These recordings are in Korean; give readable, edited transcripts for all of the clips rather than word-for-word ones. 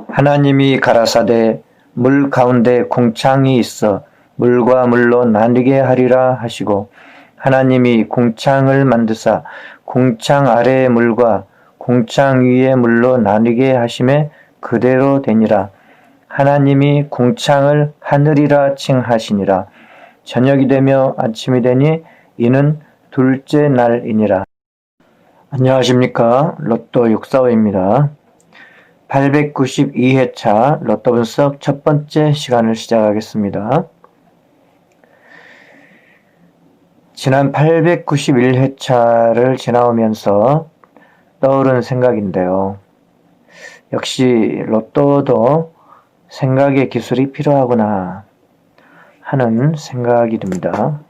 하나님이 가라사대 물 가운데 궁창이 있어 물과 물로 나뉘게 하리라 하시고 하나님이 궁창을 만드사 궁창 아래의 물과 궁창 위의 물로 나뉘게 하심에 그대로 되니라. 하나님이 궁창을 하늘이라 칭하시니라. 저녁이 되며 아침이 되니 이는 둘째 날이니라. 안녕하십니까. 로또 645입니다. 892회차 로또 분석 첫 번째 시간을 시작하겠습니다. 지난 891회차를 지나오면서 떠오른 생각인데요. 역시 로또도 생각의 기술이 필요하구나 하는 생각이 듭니다.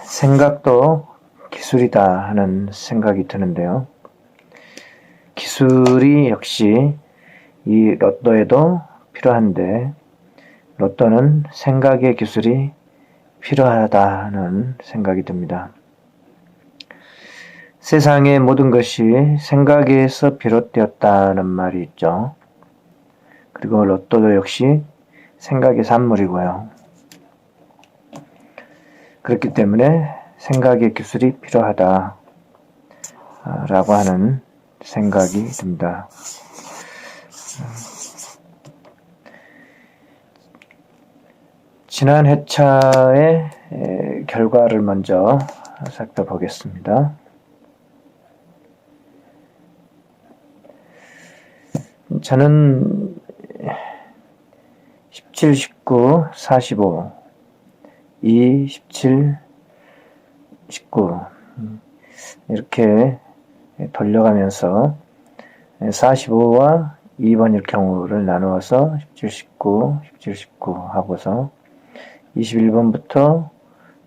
생각도 기술이다 하는 생각이 드는데요. 기술이 역시 이 로또에도 필요한데 로또는 생각의 기술이 필요하다는 생각이 듭니다. 세상의 모든 것이 생각에서 비롯되었다는 말이 있죠. 그리고 로또도 역시 생각의 산물이고요. 그렇기 때문에 생각의 기술이 필요하다 라고 하는 생각이 듭니다. 지난 회차의 결과를 먼저 살펴보겠습니다. 저는 17, 19, 45, 2, 17, 19 이렇게 돌려가면서 45와 2번일 경우를 나누어서 17, 19, 17, 19 하고서 21번부터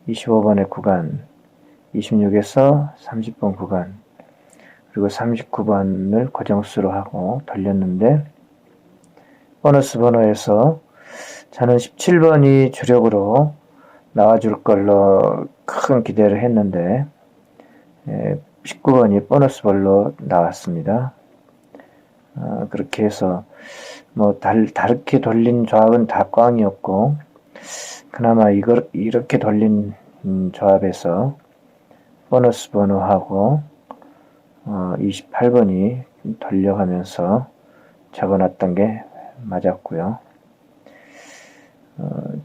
25번의 구간, 26에서 30번 구간, 그리고 39번을 고정수로 하고 돌렸는데 보너스 번호에서 저는 17번이 주력으로 나와줄 걸로 큰 기대를 했는데 19번이 보너스 번호로 나왔습니다. 그렇게 해서 뭐 다르게 돌린 조합은 다 꽝이었고 그나마 이렇게 돌린 조합에서 보너스 번호하고 28번이 돌려가면서 적어놨던 게 맞았고요.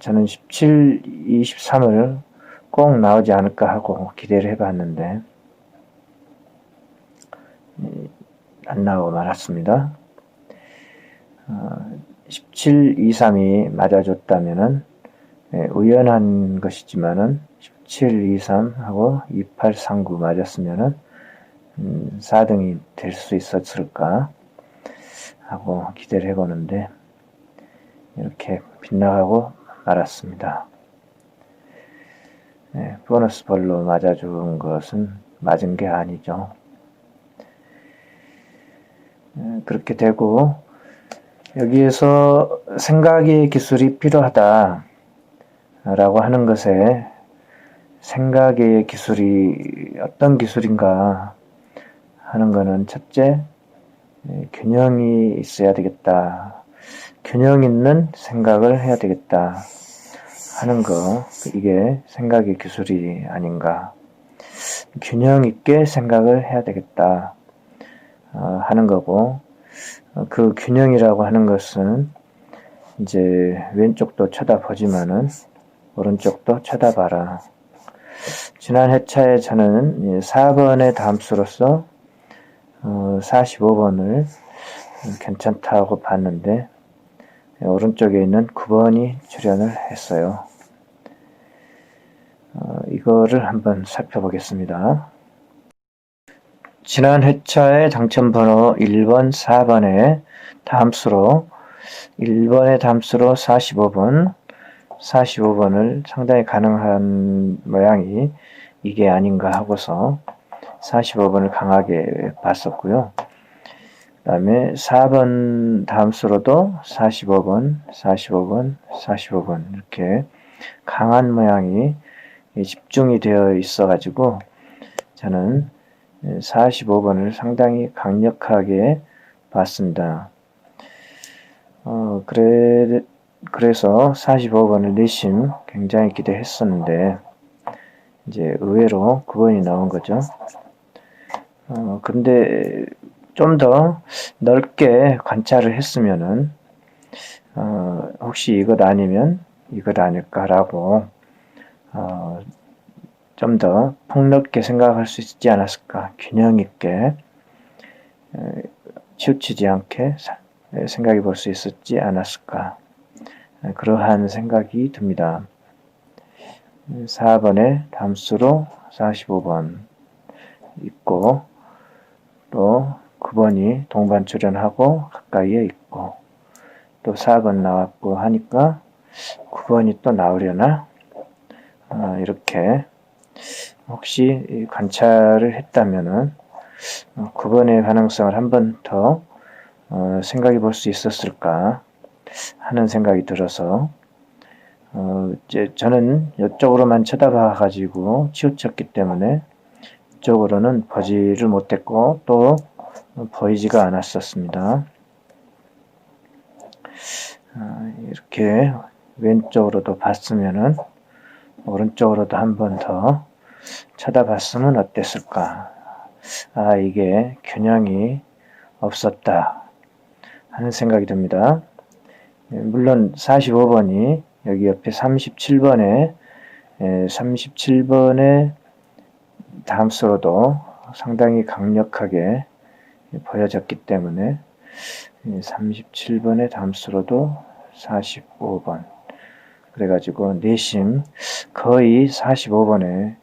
저는 17, 23을 꼭 나오지 않을까 하고 기대를 해봤는데 안 나오고 말았습니다. 17, 23이 맞아줬다면은 우연한 것이지만은 17, 23 하고 28, 39 맞았으면은 4등이 될 수 있었을까 하고 기대를 해보는데 이렇게 빗나가고 말았습니다. 보너스 볼로 맞아준 것은 맞은 게 아니죠. 그렇게 되고 여기에서 생각의 기술이 필요하다 라고 하는 것에 생각의 기술이 어떤 기술인가 하는 것은 첫째, 균형이 있어야 되겠다. 균형 있는 생각을 해야 되겠다 하는 거, 이게 생각의 기술이 아닌가. 균형 있게 생각을 해야 되겠다 하는 거고, 그 균형이라고 하는 것은 이제 왼쪽도 쳐다보지만은 오른쪽도 쳐다봐라. 지난 회차에 저는 4번의 다함수로서 45번을 괜찮다고 봤는데 오른쪽에 있는 9번이 출연을 했어요. 이거를 한번 살펴보겠습니다. 지난 회차의 당첨번호 1번, 4번의 다함수로 1번의 다함수로 45번, 45번을 상당히 가능한 모양이 이게 아닌가 하고서 45번을 강하게 봤었고요. 그 다음에 4번 다음수로도 45번, 45번, 45번 이렇게 강한 모양이 집중이 되어 있어 가지고 저는 45번을 상당히 강력하게 봤습니다. 그래서 45번을 내심 굉장히 기대했었는데, 이제 의외로 9번이 나온 거죠. 근데 좀 더 넓게 관찰을 했으면은, 혹시 이것 아니면 이것 아닐까라고, 좀 더 폭넓게 생각할 수 있지 않았을까. 균형 있게, 치우치지 않게 생각해 볼 수 있었지 않았을까. 그러한 생각이 듭니다. 4번에 담수로 45번 있고, 또 9번이 동반 출연하고 가까이에 있고, 또 4번 나왔고 하니까 9번이 또 나오려나? 이렇게 혹시 관찰을 했다면은 9번의 가능성을 한 번 더 생각해 볼 수 있었을까 하는 생각이 들어서 이제 저는 이쪽으로만 쳐다봐 가지고 치우쳤기 때문에 이쪽으로는 보지를 못했고 또 보이지가 않았었습니다. 이렇게 왼쪽으로도 봤으면은 오른쪽으로도 한 번 더 쳐다봤으면 어땠을까. 이게 균형이 없었다 하는 생각이 듭니다. 물론 45번이 여기 옆에 37번의 다음수로도 상당히 강력하게 보여졌기 때문에 37번의 다음수로도 45번 그래가지고 내심 거의 45번에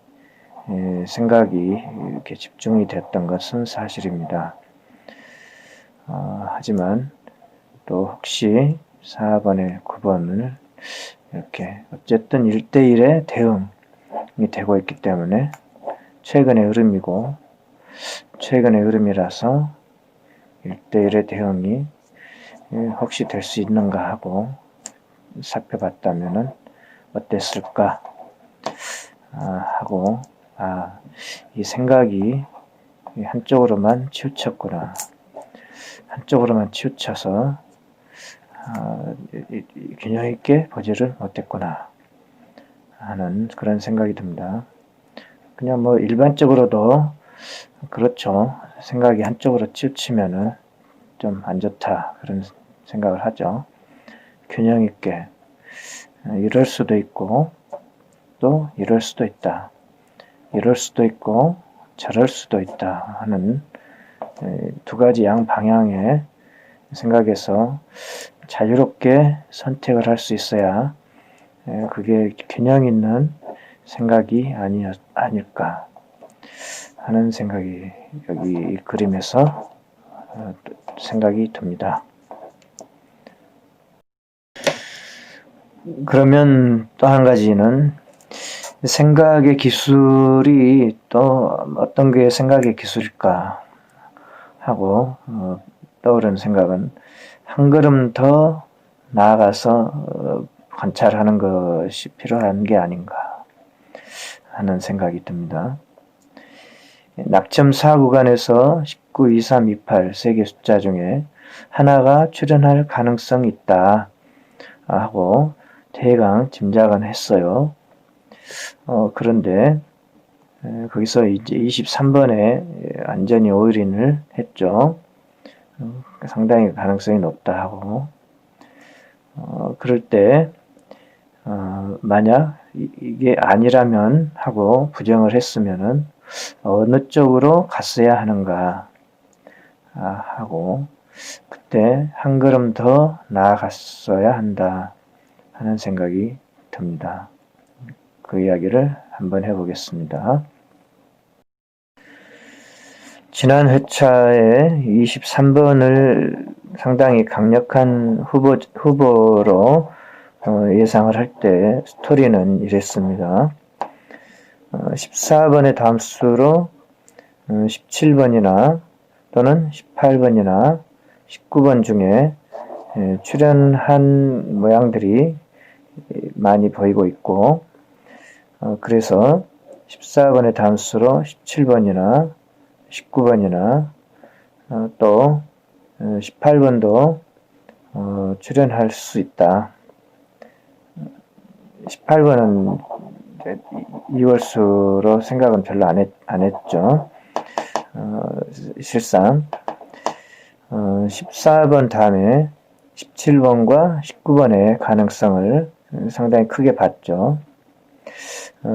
생각이 이렇게 집중이 됐던 것은 사실입니다. 하지만 또 혹시 4번에 9번을 이렇게 어쨌든 1대1의 대응이 되고 있기 때문에 최근의 흐름이고 최근의 흐름이라서 1대1의 대응이 혹시 될 수 있는가 하고 살펴봤다면 어땠을까 하고 이 생각이 한쪽으로만 치우쳤구나. 한쪽으로만 치우쳐서 균형 있게 보지를 못했구나 하는 그런 생각이 듭니다. 그냥 뭐 일반적으로도 그렇죠. 생각이 한쪽으로 치우치면은 좀 안 좋다 그런 생각을 하죠. 균형 있게 이럴 수도 있고 또 이럴 수도 있다. 이럴 수도 있고 저럴 수도 있다 하는 두 가지 양방향의 생각에서 자유롭게 선택을 할 수 있어야 그게 균형 있는 생각이 아닐까 하는 생각이 여기 이 그림에서 생각이 듭니다. 그러면 또 한 가지는 생각의 기술이 또 어떤 게 생각의 기술일까 하고 떠오르는 생각은 한 걸음 더 나아가서 관찰하는 것이 필요한 게 아닌가 하는 생각이 듭니다. 낙점 4구간에서 19, 23, 28 세 개 숫자 중에 하나가 출현할 가능성이 있다 하고 대강 짐작은 했어요. 그런데 거기서 이제 23번에 완전히 오일인을 했죠. 상당히 가능성이 높다 하고 그럴 때 만약 이게 아니라면 하고 부정을 했으면은 어느 쪽으로 갔어야 하는가 하고 그때 한 걸음 더 나아갔어야 한다 하는 생각이 듭니다. 그 이야기를 한번 해보겠습니다. 지난 회차에 23번을 상당히 강력한 후보로 예상을 할 때 스토리는 이랬습니다. 14번의 다음수로 17번이나 또는 18번이나 19번 중에 출연한 모양들이 많이 보이고 있고 그래서 14번의 다음수로 17번이나 19번이나 또 18번도 출연할 수 있다. 18번은 이월수로 생각은 별로 안 했죠. 실상 14번 다음에 17번과 19번의 가능성을 상당히 크게 봤죠.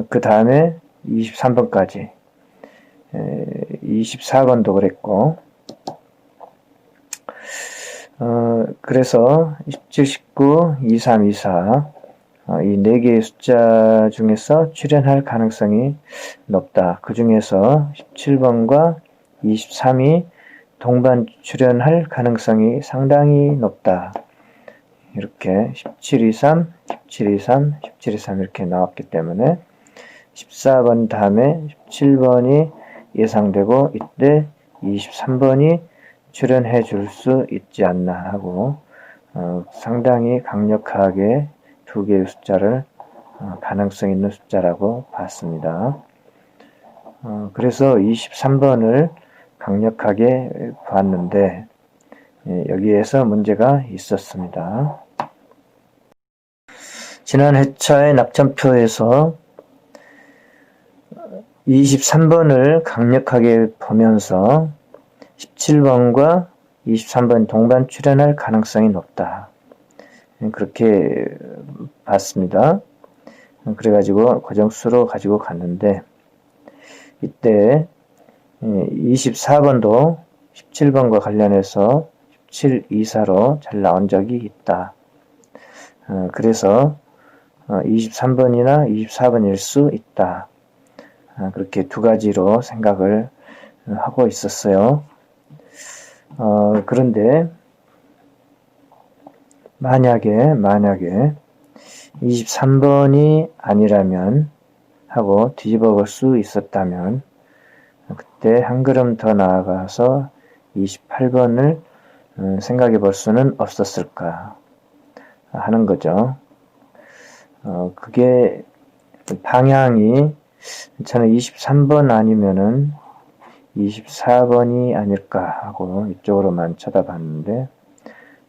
그 다음에 23번까지 24번도 그랬고, 그래서 17, 19, 23, 24 이 4개의 숫자 중에서 출현할 가능성이 높다. 그 중에서 17번과 23이 동반 출현할 가능성이 상당히 높다. 이렇게 17, 23, 17, 23, 17, 23 이렇게 나왔기 때문에 14번 다음에 17번이 예상되고 이때 23번이 출연해 줄 수 있지 않나 하고 상당히 강력하게 두 개의 숫자를 가능성 있는 숫자라고 봤습니다. 그래서 23번을 강력하게 봤는데 여기에서 문제가 있었습니다. 지난 회차의 낙점표에서 23번을 강력하게 보면서 17번과 23번 동반 출연할 가능성이 높다. 그렇게 봤습니다. 그래가지고 고정수로 가지고 갔는데 이때 24번도 17번과 관련해서 17, 24로 잘 나온 적이 있다. 그래서 23번이나 24번일 수 있다. 그렇게 두 가지로 생각을 하고 있었어요. 그런데 만약에 23번이 아니라면 하고 뒤집어 볼 수 있었다면 그때 한 걸음 더 나아가서 28번을 생각해 볼 수는 없었을까 하는 거죠. 그게 방향이 저는 23번 아니면은 24번이 아닐까 하고 이쪽으로만 쳐다봤는데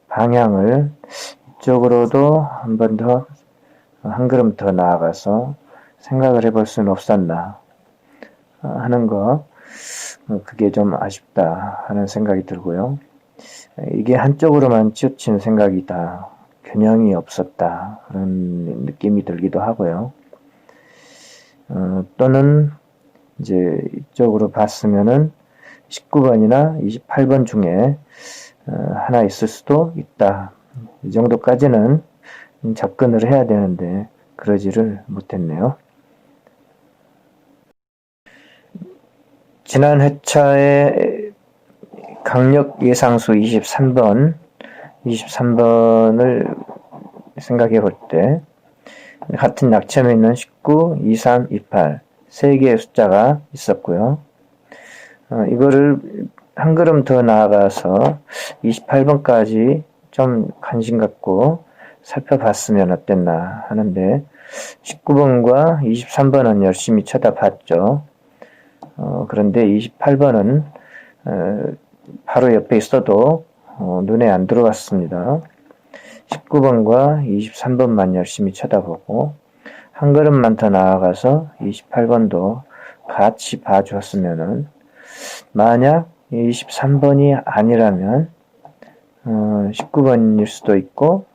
방향을 이쪽으로도 한 번 더 한 걸음 더 나아가서 생각을 해볼 수는 없었나 하는 거 그게 좀 아쉽다 하는 생각이 들고요. 이게 한쪽으로만 치우친 생각이다. 균형이 없었다 그런 느낌이 들기도 하고요. 또는 이제 이쪽으로 봤으면은 19번이나 28번 중에 하나 있을 수도 있다. 이 정도까지는 접근을 해야 되는데 그러지를 못했네요. 지난 회차에 강력 예상수 23번을 생각해 볼 때 같은 낙점에 있는 19, 23, 28 세 개의 숫자가 있었고요. 이거를 한 걸음 더 나아가서 28번까지 좀 관심 갖고 살펴봤으면 어땠나 하는데 19번과 23번은 열심히 쳐다봤죠. 그런데 28번은 바로 옆에 있어도 눈에 안 들어왔습니다. 19번과 23번만 열심히 쳐다보고 한 걸음만 더 나아가서 28번도 같이 봐주었으면은 만약 23번이 아니라면 19번일 수도 있고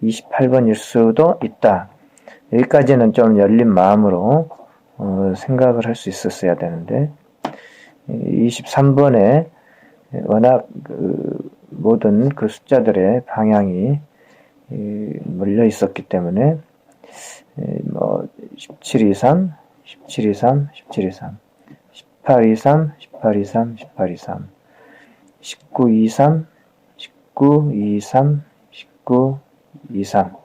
28번일 수도 있다. 여기까지는 좀 열린 마음으로 생각을 할 수 있었어야 되는데 23번에 워낙 모든 그 숫자들의 방향이 몰려 있었기 때문에 17, 23, 17, 23, 17, 23, 18, 23, 18, 23, 18, 23, 19, 23, 19, 23, 19, 23,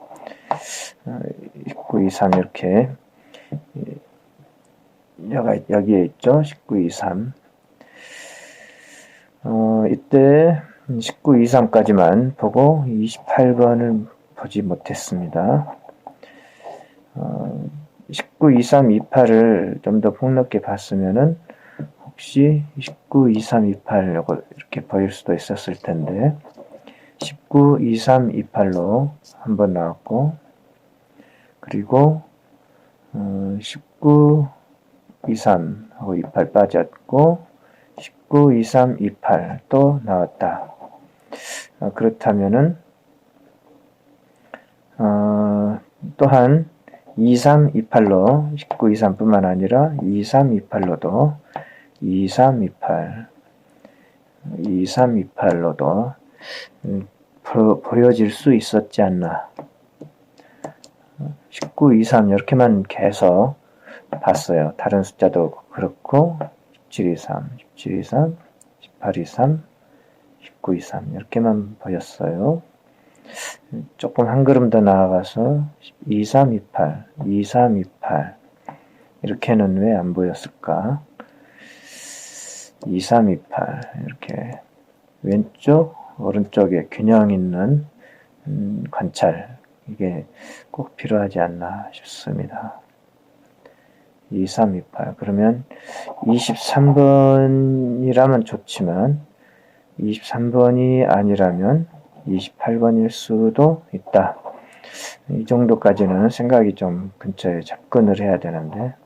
19, 23 이렇게 여기에 있죠. 19, 23. 이때 19, 23까지만 보고 28번을 보지 못했습니다. 19, 23, 28을 좀 더 폭넓게 봤으면은 역시 19, 23, 28 요거 이렇게 보일 수도 있었을 텐데 19, 23, 28로 한 번 나왔고 그리고 19, 23 하고 28 빠졌고 19, 23, 28 또 나왔다. 그렇다면은 또한 23, 28로 19, 23뿐만 아니라 23, 28로도 23, 28 23, 28로도 보여질 수 있었지 않나. 19, 23 이렇게만 계속 봤어요. 다른 숫자도 그렇고 17, 23, 17, 23, 18, 23, 19, 23 이렇게만 보였어요. 조금 한 걸음 더 나아가서 23, 28, 23, 28 이렇게는 왜 안 보였을까? 23, 28 이렇게 왼쪽, 오른쪽에 균형 있는 관찰 이게 꼭 필요하지 않나 싶습니다. 23, 28 그러면 23번이라면 좋지만 23번이 아니라면 28번일 수도 있다. 이 정도까지는 생각이 좀 근처에 접근을 해야 되는데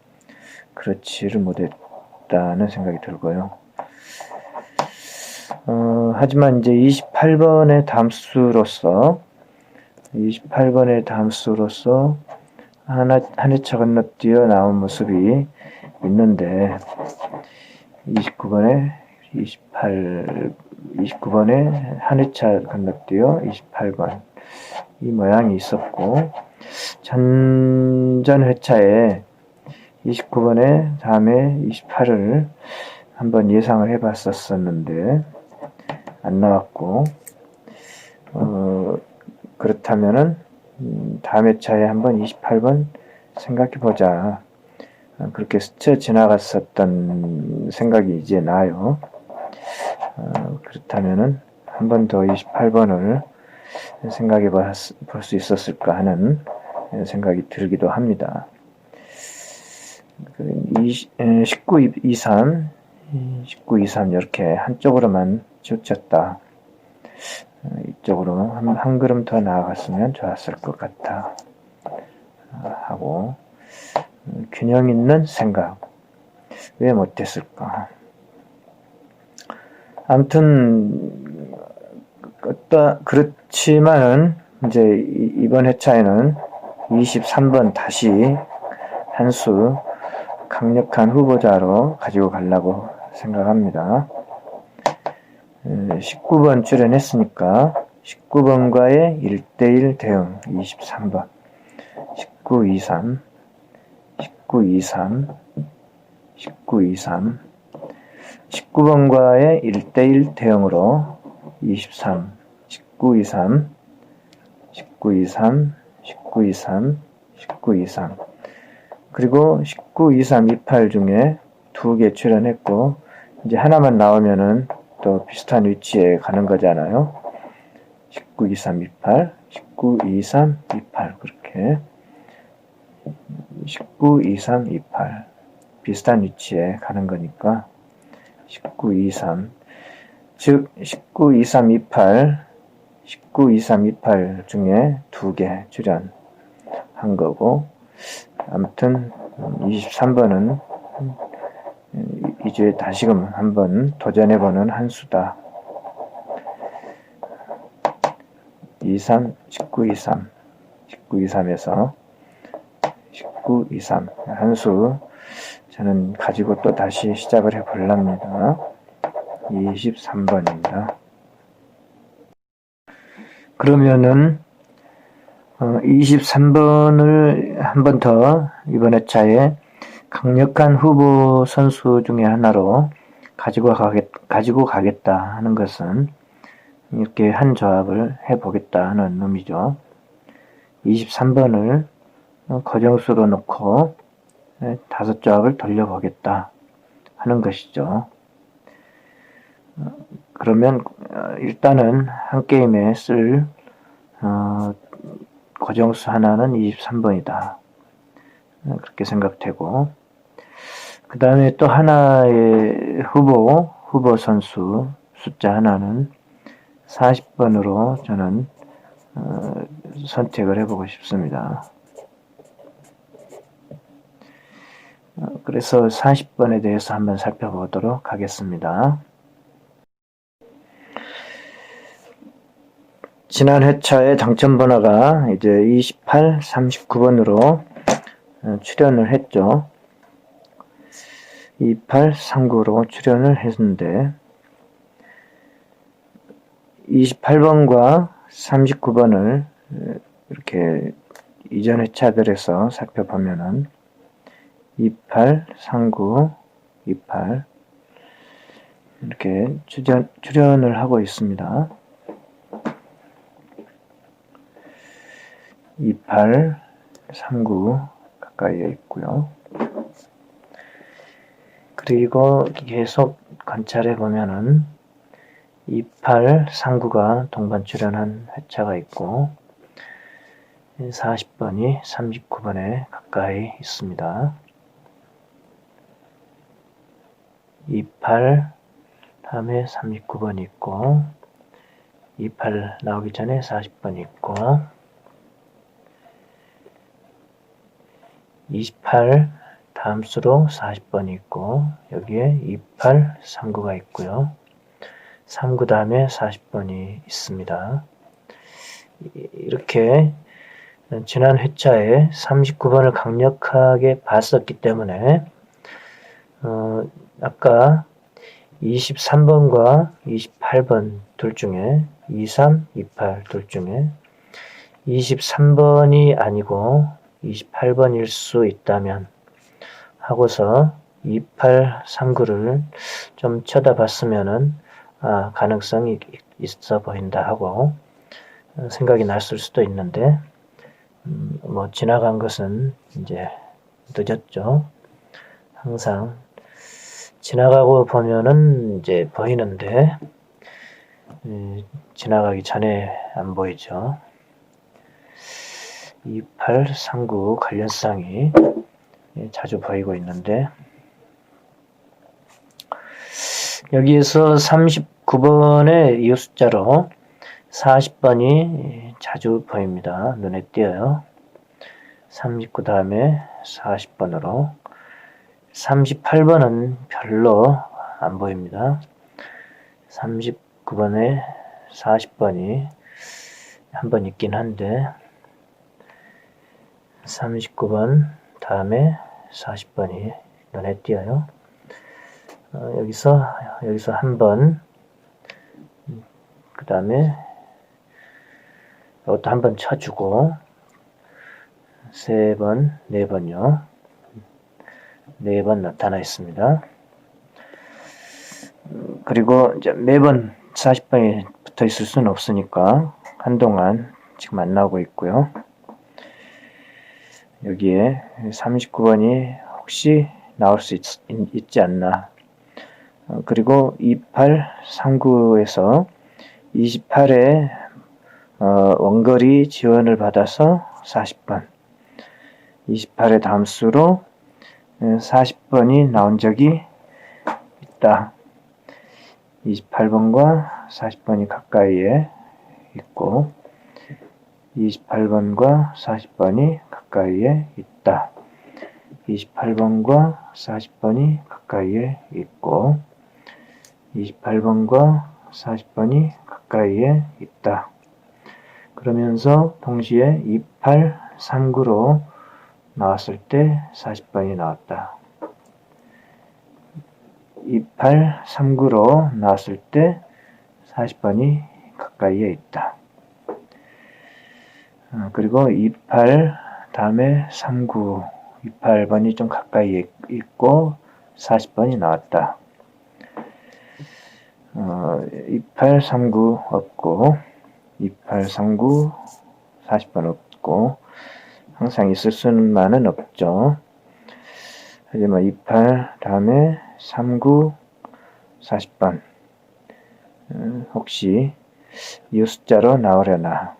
그렇지를 못했다는 생각이 들고요. 하지만 이제 28번의 담수로서 한 회차 건너뛰어 나온 모습이 있는데 29번에 한 회차 건너뛰어 28번 이 모양이 있었고 전전 회차에 29번에 다음에 28을 한번 예상을 해봤었는데 안 나왔고 그렇다면은 다음 회차에 한번 28번 생각해보자. 그렇게 스쳐 지나갔었던 생각이 이제 나요. 그렇다면은 한 번 더 28번을 생각해 볼 수 있었을까 하는 생각이 들기도 합니다. 19, 23, 19, 23 이렇게 한쪽으로만 치우쳤다. 이쪽으로 한 걸음 더 나아갔으면 좋았을 것 같다. 하고 균형 있는 생각 왜 못했을까? 아무튼 그렇지만은 이제 이번 회차에는 23번 다시 한 수 강력한 후보자로 가지고 가려고 생각합니다. 19번 출연했으니까 19번과의 1대1 대응 23번 19, 23 19, 23 19, 23 19번과의 1대1 대응으로 23 19, 23 19, 23 19, 23 19, 23 그리고 19, 23, 28 중에 2개 출연했고 이제 하나만 나오면은 또 비슷한 위치에 가는 거잖아요. 19, 23, 28 19, 23, 28 그렇게 19, 23, 28 비슷한 위치에 가는 거니까 19, 23 즉 19, 23, 28 19, 23, 28 중에 2개 출연한 거고 아무튼 23번은 2주에 다시금 한번 도전해보는 한 수다. 23, 19, 23 19, 23에서 19, 23 한 수 저는 가지고 또 다시 시작을 해보렵니다. 23번입니다. 그러면은 23번을 한 번 더 이번 회차에 강력한 후보 선수 중에 하나로 가지고 가겠다 하는 것은 이렇게 한 조합을 해보겠다 하는 의미죠. 23번을 거정수로 놓고 5조합을 돌려보겠다 하는 것이죠. 그러면 일단은 한 게임에 쓸 거정수 하나는 23번이다. 그렇게 생각되고 그 다음에 또 하나의 후보 선수 숫자 하나는 40번으로 저는 선택을 해보고 싶습니다. 그래서 40번에 대해서 한번 살펴보도록 하겠습니다. 지난 회차의 당첨번호가 이제 28, 39번으로 출연을 했죠. 28, 39로 출연을 했는데 28번과 39번을 이렇게 이전 회차들에서 살펴보면은 28, 39, 28 이렇게 출연을 하고 있습니다. 28, 39 가까이에 있고요. 그리고 계속 관찰해 보면은 28, 39가 동반 출연한 회차가 있고 40번이 39번에 가까이 있습니다. 28 다음에 39번이 있고 28 나오기 전에 40번이 있고 28 다음 수로 40번이 있고 여기에 28, 39가 있고요. 39 다음에 40번이 있습니다. 이렇게 지난 회차에 39번을 강력하게 봤었기 때문에 아까 23번과 28번 둘 중에 23, 28 둘 중에 23번이 아니고 28번일 수 있다면 하고서 28, 39를 좀 쳐다봤으면은 가능성이 있어 보인다 하고 생각이 났을 수도 있는데 뭐 지나간 것은 이제 늦었죠. 항상 지나가고 보면은 이제 보이는데 지나가기 전에 안 보이죠. 28, 39 관련성이 자주 보이고 있는데 여기에서 39번의 이웃 숫자로 40번이 자주 보입니다. 눈에 띄어요. 39 다음에 40번으로 38번은 별로 안 보입니다. 39번에 40번이 한 번 있긴 한데 39번 다음에 40번이 눈에 띄어요. 여기서 한 번, 그 다음에 이것도 한 번 쳐주고 3번, 4번요. 4번 나타나 있습니다. 그리고 이제 매번 40번이 붙어 있을 수는 없으니까 한동안 지금 안 나오고 있고요. 여기에 39번이 혹시 나올 수 있지 않나. 그리고 28, 39에서 28에 원거리 지원을 받아서 40번, 28의 다음 수로 40번이 나온 적이 있다. 28번과 40번이 가까이에 있고 28번과 40번이 가까이에 있다. 28번과 40번이 가까이에 있고 28번과 40번이 가까이에 있다. 그러면서 동시에 28, 39로 나왔을 때 40번이 나왔다. 28, 39로 나왔을 때 40번이 가까이에 있다. 그리고 28 다음에 39, 28번이 좀 가까이에 있고 40번이 나왔다. 28, 39 없고 28, 39, 40번 없고 항상 있을 수만은 없죠. 하지만 28 다음에 39, 40번 혹시 이 숫자로 나오려나.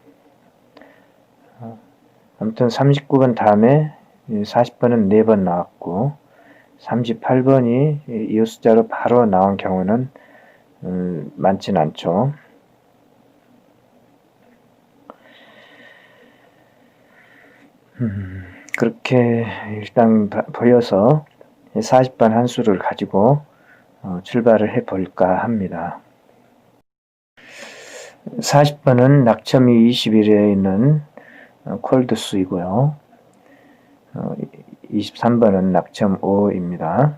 아무튼 39번 다음에 40번은 4번 나왔고 38번이 이 숫자로 바로 나온 경우는 많진 않죠. 그렇게 일단 보여서 40번 한수를 가지고 출발을 해 볼까 합니다. 40번은 낙점이 21에 있는 콜드수이고요. 23번은 낙점 5입니다.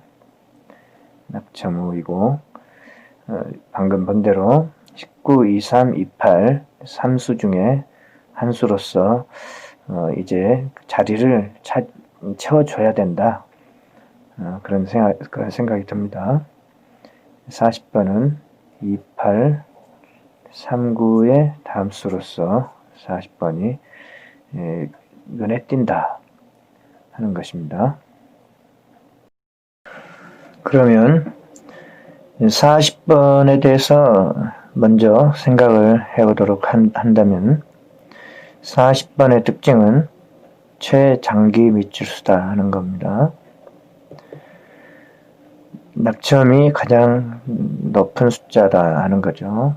낙점 5이고 방금 본 대로 19, 23, 28 3수 중에 한 수로서 이제 자리를 채워줘야 된다. 그런 생각이 듭니다. 40번은 28, 39의 다음 수로서 40번이 눈에 띈다 하는 것입니다. 그러면 40번에 대해서 먼저 생각을 해보도록 한다면 40번의 특징은 최장기 밑줄수다 하는 겁니다. 낙점이 가장 높은 숫자다 하는 거죠.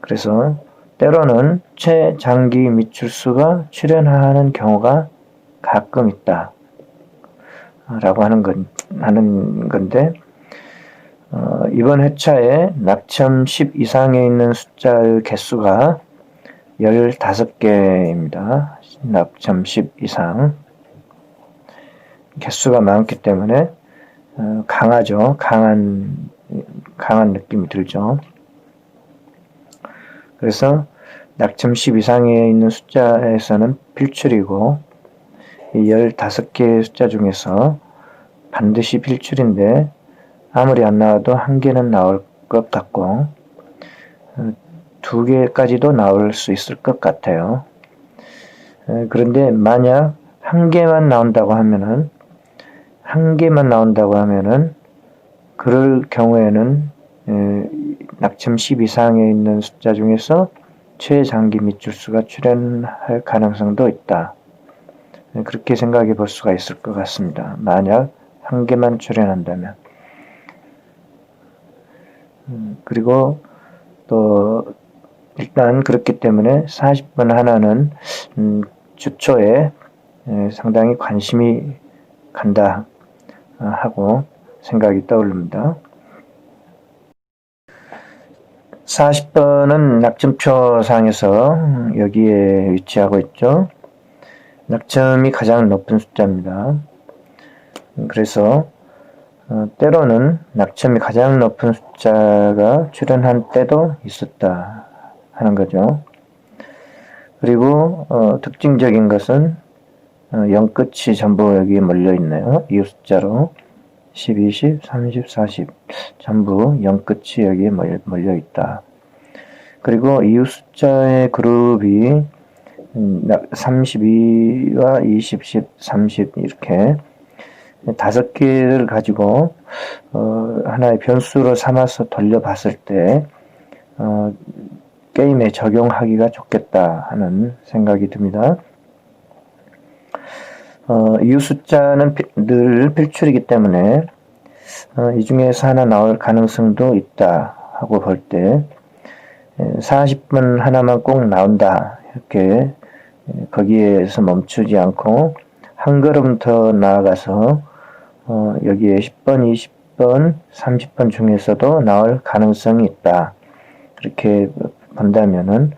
그래서 때로는 최장기 밑줄수가 출현하는 경우가 가끔 있다 라고 하는 건데 이번 회차에 낙점 10 이상에 있는 숫자의 개수가 15개입니다. 낙점 10 이상 개수가 많기 때문에 강하죠. 강한 느낌이 들죠. 그래서 낙점 10 이상에 있는 숫자에서는 필출이고 이 15개의 숫자 중에서 반드시 필출인데 아무리 안 나와도 1개는 나올 것 같고 2개까지도 나올 수 있을 것 같아요. 그런데 만약 1개만 나온다고 하면은 그럴 경우에는 낙점 10 이상에 있는 숫자 중에서 최장기 밑줄수가 출현할 가능성도 있다. 그렇게 생각해 볼 수가 있을 것 같습니다. 만약 1개만 출현한다면. 그리고 또 일단 그렇기 때문에 40번 하나는 주초에 상당히 관심이 간다 하고 생각이 떠오릅니다. 40번은 낙점표상에서 여기에 위치하고 있죠. 낙점이 가장 높은 숫자입니다. 그래서 때로는 낙점이 가장 높은 숫자가 출현한 때도 있었다 하는 거죠. 그리고 특징적인 것은 0끝이 전부 여기에 몰려 있네요. 이 숫자로 10, 20, 30, 40 전부 0끝이 여기에 몰려 있다. 그리고 이웃 숫자의 그룹이 32와 20, 10, 30 이렇게 5개를 가지고 하나의 변수로 삼아서 돌려봤을 때 게임에 적용하기가 좋겠다 하는 생각이 듭니다. 이웃 숫자는 늘 필출이기 때문에 이 중에서 하나 나올 가능성도 있다 하고 볼 때 40번 하나만 꼭 나온다 이렇게 거기에서 멈추지 않고 한 걸음 더 나아가서 여기에 10번, 20번, 30번 중에서도 나올 가능성이 있다. 그렇게 본다면은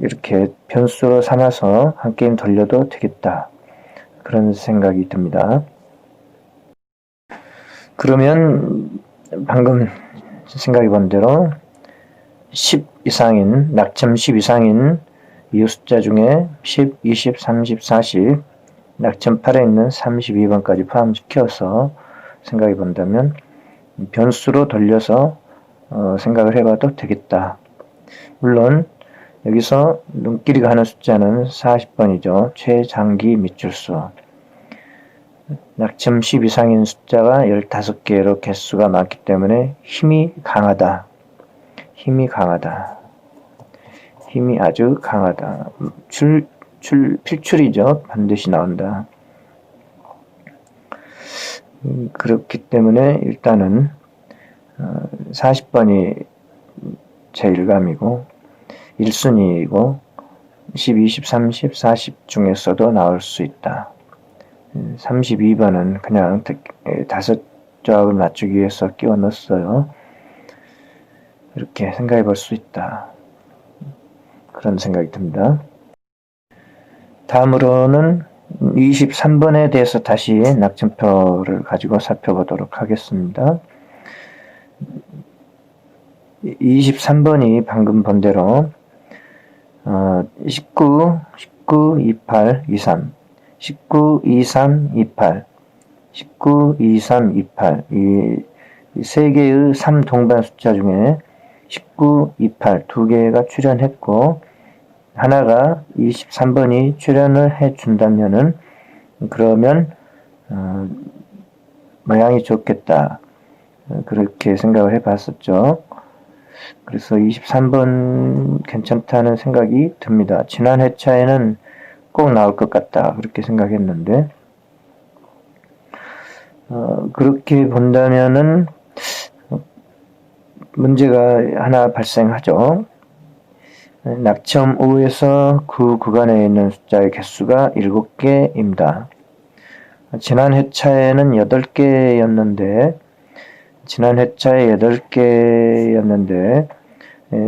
이렇게 변수로 삼아서 한 게임 돌려도 되겠다. 그런 생각이 듭니다. 그러면 방금 생각해 본 대로 10 이상인, 낙점 10 이상인 이 숫자 중에 10, 20, 30, 40, 낙점 8에 있는 32번까지 포함시켜서 생각해 본다면 변수로 돌려서 생각을 해봐도 되겠다. 물론 여기서 눈길이 가는 숫자는 40번이죠. 최장기 밑줄수. 낙점 10 이상인 숫자가 15개로 개수가 많기 때문에 힘이 강하다. 힘이 아주 강하다. 필출이죠. 반드시 나온다. 그렇기 때문에 일단은 40번이 제1감이고 1순위이고 10, 20, 30, 40 중에서도 나올 수 있다. 32번은 그냥 다섯 조합을 맞추기 위해서 끼워 넣었어요. 이렇게 생각해 볼 수 있다. 그런 생각이 듭니다. 다음으로는 23번에 대해서 다시 낙점표를 가지고 살펴보도록 하겠습니다. 23번이 방금 본 대로 19, 28, 23, 19, 23, 28, 19, 23, 28 이 세 개의 3동반 숫자 중에 19, 28 두 개가 출현했고 하나가 23번이 출현을 해준다면은 그러면 모양이 좋겠다. 그렇게 생각을 해봤었죠. 그래서 23번 괜찮다는 생각이 듭니다. 지난 회차에는 꼭 나올 것 같다. 그렇게 생각했는데 그렇게 본다면은 문제가 하나 발생하죠. 낙점 5에서 그 구간에 있는 숫자의 개수가 7개입니다. 지난 회차에는 8개였는데 지난 회차에 8개였는데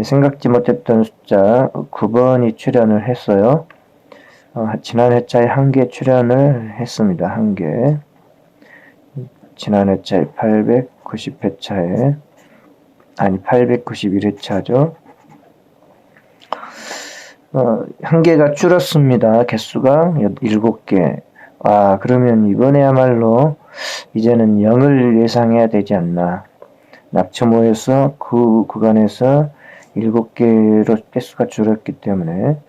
생각지 못했던 숫자 9번이 출현을 했어요. 지난 회차에 1개 출현을 했습니다. 1개. 지난 회차에 890회차에 아니 891회차죠. 1개가 줄었습니다. 개수가 7개. 그러면 이번에야말로 이제는 0을 예상해야 되지 않나. 낙점 5에서 그 구간에서 7개로 개수가 줄었기 때문에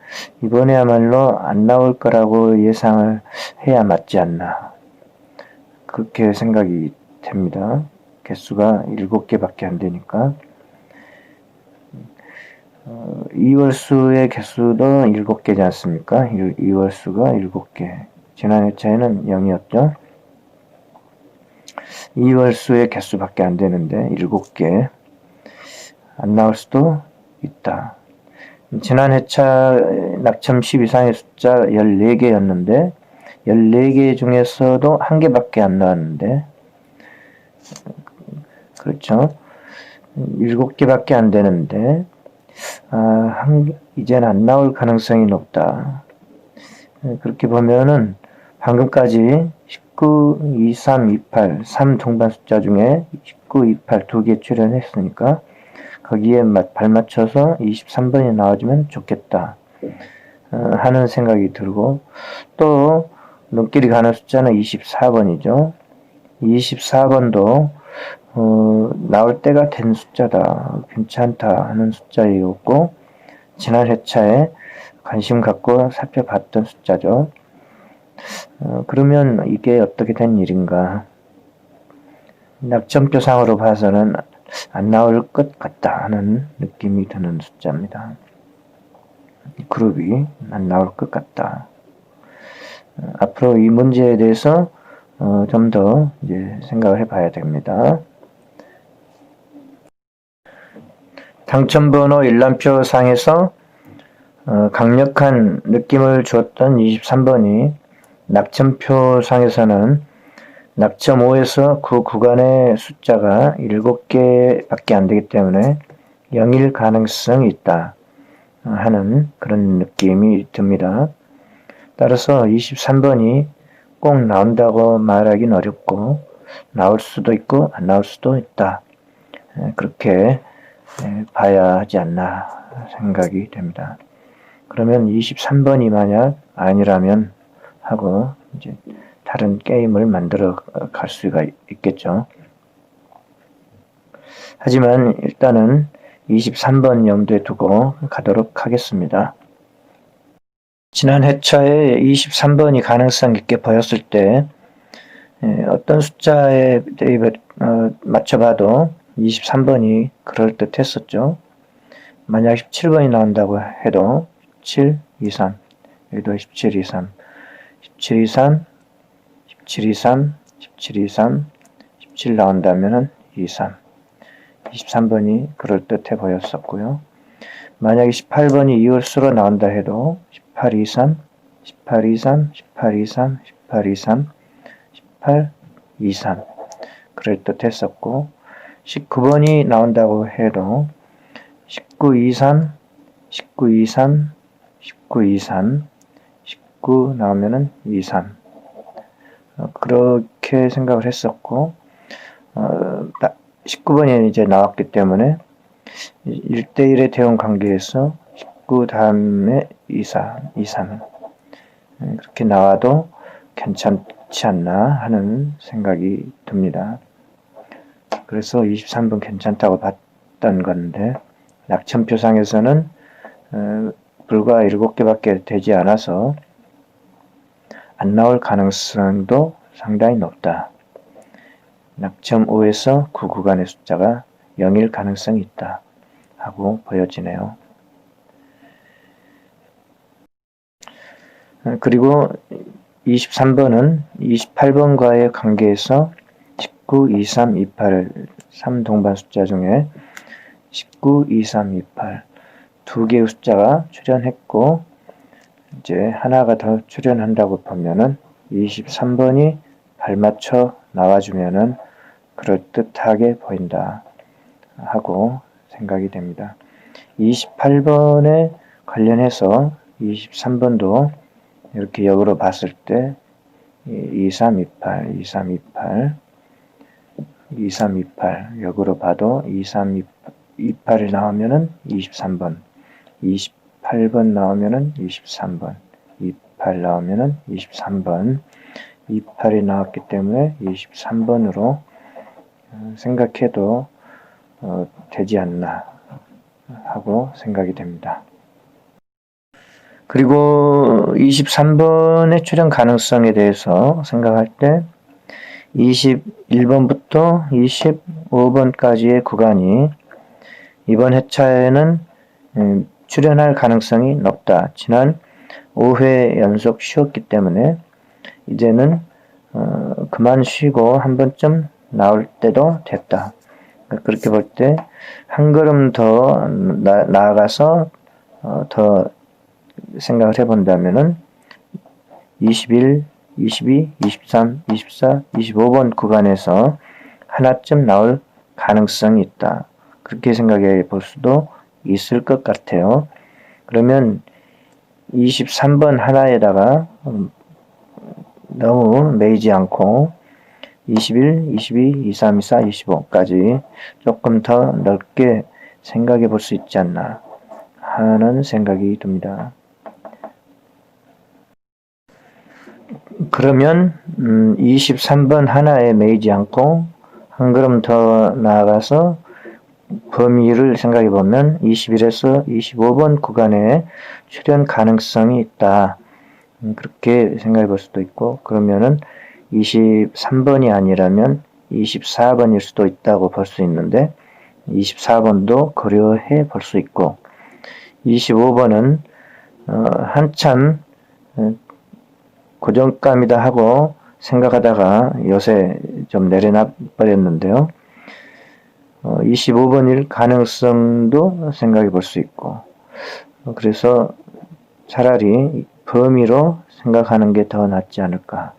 이번에야말로 안 나올 거라고 예상을 해야 맞지 않나. 그렇게 생각이 됩니다. 개수가 7개밖에 안 되니까. 이월수의 개수도 7개지 않습니까? 이월수가 7개. 지난 회차에는 0이었죠. 이월수의 개수밖에 안 되는데 7개. 안 나올 수도 있다. 지난 회차 낙점 10 이상의 숫자 14개였는데 14개 중에서도 1개밖에 안 나왔는데 그렇죠. 7개밖에 안 되는데 이제는 안 나올 가능성이 높다. 그렇게 보면은 방금까지 19, 23, 28, 3동반 숫자 중에 19, 28 2개 출연했으니까 거기에 발맞춰서 23번이 나와주면 좋겠다 하는 생각이 들고 또 눈길이 가는 숫자는 24번이죠. 24번도 나올 때가 된 숫자다. 괜찮다 하는 숫자이었고 지난 회차에 관심 갖고 살펴봤던 숫자죠. 그러면 이게 어떻게 된 일인가? 낙점표상으로 봐서는 안 나올 것 같다 하는 느낌이 드는 숫자입니다. 이 그룹이 안 나올 것 같다. 앞으로 이 문제에 대해서 좀 더 이제 생각을 해봐야 됩니다. 당첨번호 일람표 상에서 강력한 느낌을 주었던 23번이 낙점표 상에서는 낙점 5에서 그 구간의 숫자가 7개밖에 안 되기 때문에 0일 가능성이 있다 하는 그런 느낌이 듭니다. 따라서 23번이 꼭 나온다고 말하기는 어렵고 나올 수도 있고 안 나올 수도 있다. 그렇게 봐야 하지 않나 생각이 됩니다. 그러면 23번이 만약 아니라면 하고 이제 다른 게임을 만들어 갈 수가 있겠죠. 하지만 일단은 23번 염두에 두고 가도록 하겠습니다. 지난 회차에 23번이 가능성 있게 보였을 때 어떤 숫자에 맞춰봐도 23번이 그럴듯 했었죠. 만약 17번이 나온다고 해도 7, 2, 3 여기도 17, 2, 3 17, 2, 3 17, 2, 3 17, 2, 3 17 나온다면은 23. 23번이 그럴듯해 보였었고요. 만약에 18번이 이울수로 나온다 해도 18, 23, 18, 23, 18, 23, 18, 23, 18, 23 그럴듯했었고 19번이 나온다고 해도 19, 23, 19, 23, 19, 23, 19 나오면은 23 그렇게 생각을 했었고 19번이 이제 나왔기 때문에 1대1의 대응 관계에서 19 다음에 23 그렇게 나와도 괜찮지 않나 하는 생각이 듭니다. 그래서 23번 괜찮다고 봤던 건데 낙천표상에서는 불과 7개밖에 되지 않아서 안 나올 가능성도 상당히 높다. 낙점 5에서 9 구간의 숫자가 0일 가능성이 있다 하고 보여지네요. 그리고 23번은 28번과의 관계에서 19, 23, 28 3동반 숫자 중에 19, 23, 28 두 개의 숫자가 출현했고 이제 하나가 더 출현한다고 보면은 23번이 발맞춰 나와주면은 그럴듯하게 보인다 하고 생각이 됩니다. 28번에 관련해서 23번도 이렇게 역으로 봤을 때 2328, 2328, 2328 역으로 봐도 2328이 나오면은 23번, 28번 나오면은 23번, 28 나오면은 23번, 28이 나왔기 때문에 23번으로 생각해도 되지 않나 하고 생각이 됩니다. 그리고 23번의 출현 가능성에 대해서 생각할 때 21번부터 25번까지의 구간이 이번 회차에는 출현할 가능성이 높다. 지난 5회 연속 쉬었기 때문에 이제는 그만 쉬고 한 번쯤 나올 때도 됐다. 그렇게 볼 때 한 걸음 더 나아가서 더 생각을 해본다면은 21, 22, 23, 24, 25번 구간에서 하나쯤 나올 가능성이 있다. 그렇게 생각해 볼 수도 있을 것 같아요. 그러면 23번 하나에다가 너무 매이지 않고 21, 22, 23, 24, 25까지 조금 더 넓게 생각해 볼 수 있지 않나 하는 생각이 듭니다. 그러면 23번 하나에 매이지 않고 한 걸음 더 나아가서 범위를 생각해 보면 21에서 25번 구간에 출현 가능성이 있다. 그렇게 생각해 볼 수도 있고 그러면은 23번이 아니라면 24번일 수도 있다고 볼 수 있는데 24번도 고려해 볼 수 있고 25번은 한참 고정감이다 하고 생각하다가 요새 좀 내려놔 버렸는데요. 25번일 가능성도 생각해 볼 수 있고 그래서 차라리 범위로 생각하는 게 더 낫지 않을까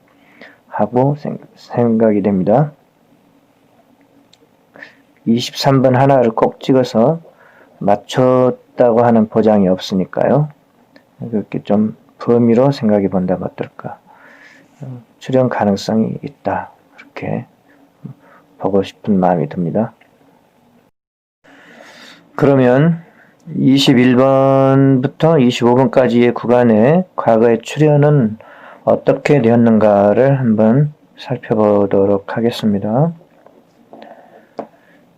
하고 생각이 됩니다. 23번 하나를 꼭 찍어서 맞췄다고 하는 보장이 없으니까요. 그렇게 좀 범위로 생각해 본다면 어떨까. 출현 가능성이 있다. 그렇게 보고 싶은 마음이 듭니다. 그러면 21번부터 25번까지의 구간의 과거의 출현은 어떻게 되었는가를 한번 살펴보도록 하겠습니다.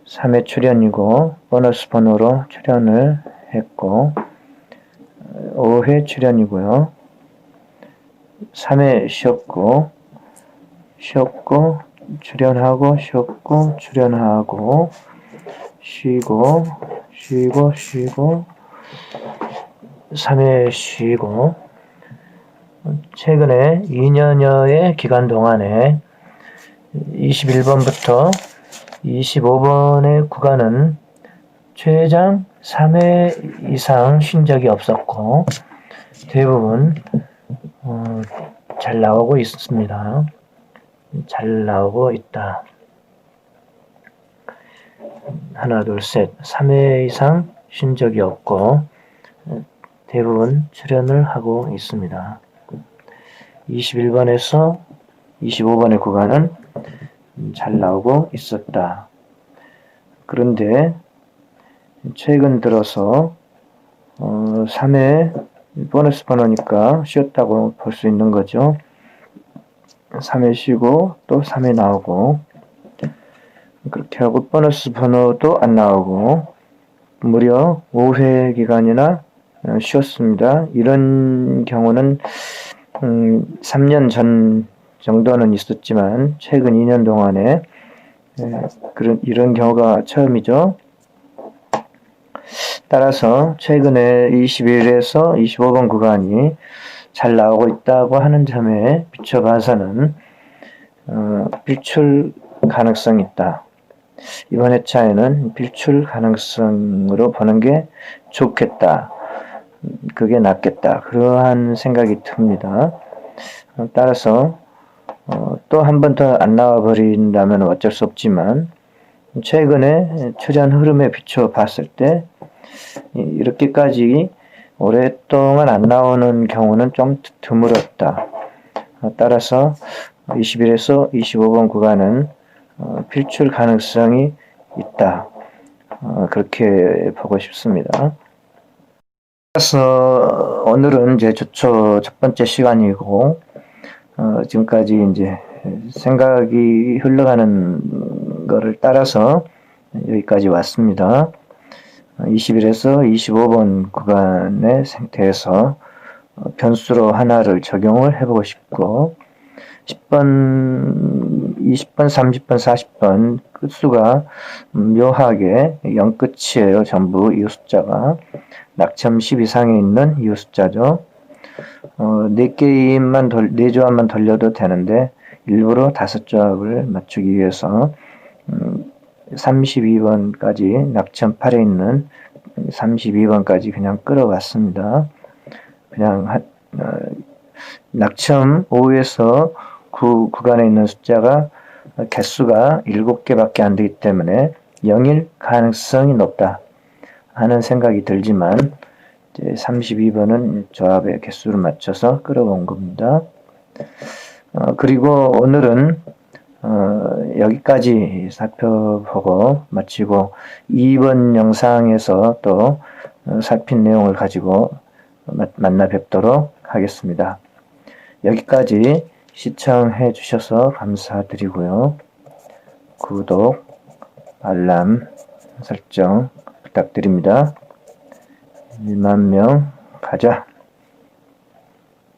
3회 출현이고 보너스 번호로 출현을 했고 5회 출현이고요. 3회 쉬었고 출현하고 쉬었고 출현하고 쉬고 3회 쉬고 최근에 2년여의 기간 동안에 21번부터 25번의 구간은 최장 3회 이상 쉰 적이 없었고 대부분 잘 나오고 있습니다. 잘 나오고 있다. 하나, 둘, 셋. 3회 이상 쉰 적이 없고 대부분 출연을 하고 있습니다. 21번에서 25번의 구간은 잘 나오고 있었다. 그런데 최근 들어서 3회 보너스 번호니까 쉬었다고 볼 수 있는 거죠. 3회 쉬고 또 3회 나오고 그렇게 하고 보너스 번호도 안 나오고 무려 5회 기간이나 쉬었습니다. 이런 경우는 3년 전 정도는 있었지만 최근 2년 동안에 이런 경우가 처음이죠. 따라서 최근에 21에서 25번 구간이 잘 나오고 있다고 하는 점에 비춰봐서는 필출 가능성이 있다. 이번 회차에는 필출 가능성으로 보는 게 좋겠다. 그게 낫겠다. 그러한 생각이 듭니다. 따라서 또 한 번 더 안 나와 버린다면 어쩔 수 없지만 최근에 출연 흐름에 비춰 봤을 때 이렇게까지 오랫동안 안 나오는 경우는 좀 드물었다. 따라서 21에서 25번 구간은 필출 가능성이 있다. 그렇게 보고 싶습니다. 그래서 오늘은 이제 조초 첫 번째 시간이고 지금까지 이제 생각이 흘러가는 거를 따라서 여기까지 왔습니다. 21에서 25번 구간에 대해서 변수로 하나를 적용을 해보고 싶고 10번, 20번, 30번, 40번 끝수가 묘하게 0끝이에요. 전부 이 숫자가 낙점 10 이상에 있는 이 숫자죠. 4게임만 4조합만 돌려도 되는데 일부러 5조합을 맞추기 위해서 32번까지 낙점 8에 있는 32번까지 그냥 끌어갔습니다. 그냥 낙점 5에서 9 구간에 있는 숫자가 개수가 7개밖에 안 되기 때문에 0일 가능성이 높다 하는 생각이 들지만 이제 32번은 조합의 개수를 맞춰서 끌어온 겁니다. 그리고 오늘은 여기까지 살펴보고 마치고 2번 영상에서 또 살핀 내용을 가지고 만나 뵙도록 하겠습니다. 여기까지 시청해 주셔서 감사드리고요. 구독, 알람 설정 부탁드립니다. 1만 명 가자.